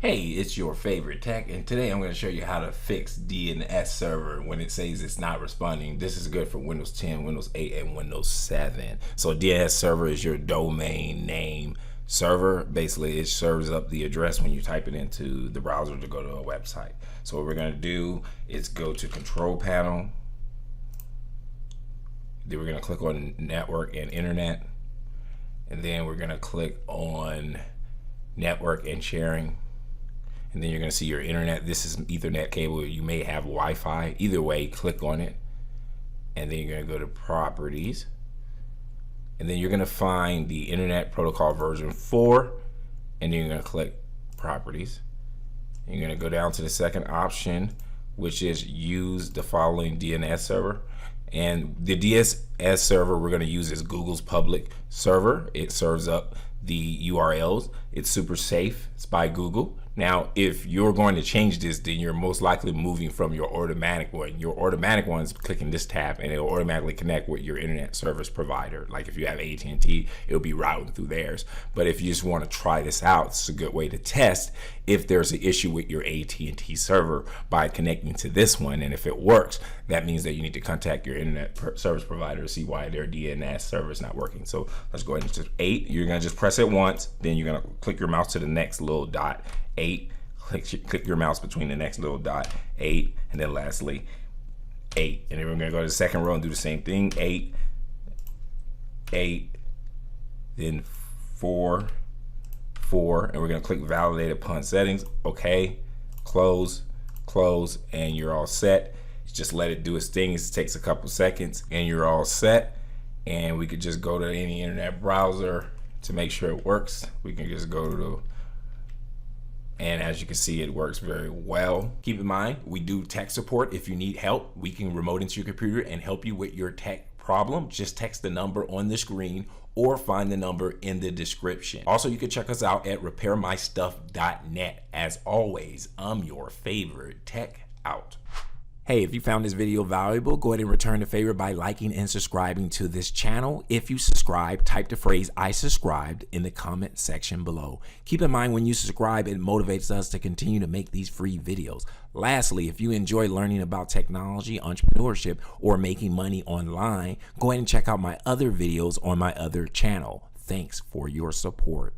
Hey, it's your favorite tech, and today I'm going to show you how to fix DNS server when it says it's not responding. This is good for Windows 10, Windows 8, and Windows 7. So DNS server is your domain name server. Basically, it serves up the address when you type it into the browser to go to a website. So what we're going to do is go to Control Panel. Then we're going to click on Network and Internet. And then we're going to click on Network and Sharing. And then you're going to see your internet. This is Ethernet cable. You may have Wi-Fi. Either way, click on it. And then you're going to go to Properties. And then you're going to find the Internet Protocol version 4. And then you're going to click Properties. And you're going to go down to the second option, which is use the following DNS server. And the DNS server we're going to use is Google's public server. It serves up the URLs. It's super safe. It's by Google. Now, if you're going to change this, then you're most likely moving from your automatic one. Your automatic one is clicking this tab and it'll automatically connect with your internet service provider. Like if you have AT&T, it'll be routing through theirs. But if you just want to try this out, it's a good way to test if there's an issue with your AT&T server by connecting to this one. And if it works, that means that you need to contact your internet service provider to see why their DNS server is not working. So let's go ahead and just 8. You're going to just press it once. Then you're going to click your mouse to the next little dot. 8, click your mouse between the next little dot, 8, and then lastly 8. And then we're going to go to the second row and do the same thing. 8, 8, then 4, 4, and we're going to click validate upon settings. Okay, close, and you're all set. Just let it do its thing. It takes a couple seconds and you're all set. And we could just go to any internet browser to make sure it works. We can just go to and as you can see, it works very well. Keep in mind, we do tech support. If you need help, we can remote into your computer and help you with your tech problem. Just text the number on the screen or find the number in the description. Also, you can check us out at repairmystuff.net. As always, I'm your favorite tech out. Hey, if you found this video valuable, go ahead and return the favor by liking and subscribing to this channel. If you subscribe, type the phrase "I subscribed" in the comment section below. Keep in mind, when you subscribe, it motivates us to continue to make these free videos. Lastly, if you enjoy learning about technology, entrepreneurship, or making money online, go ahead and check out my other videos on my other channel. Thanks for your support.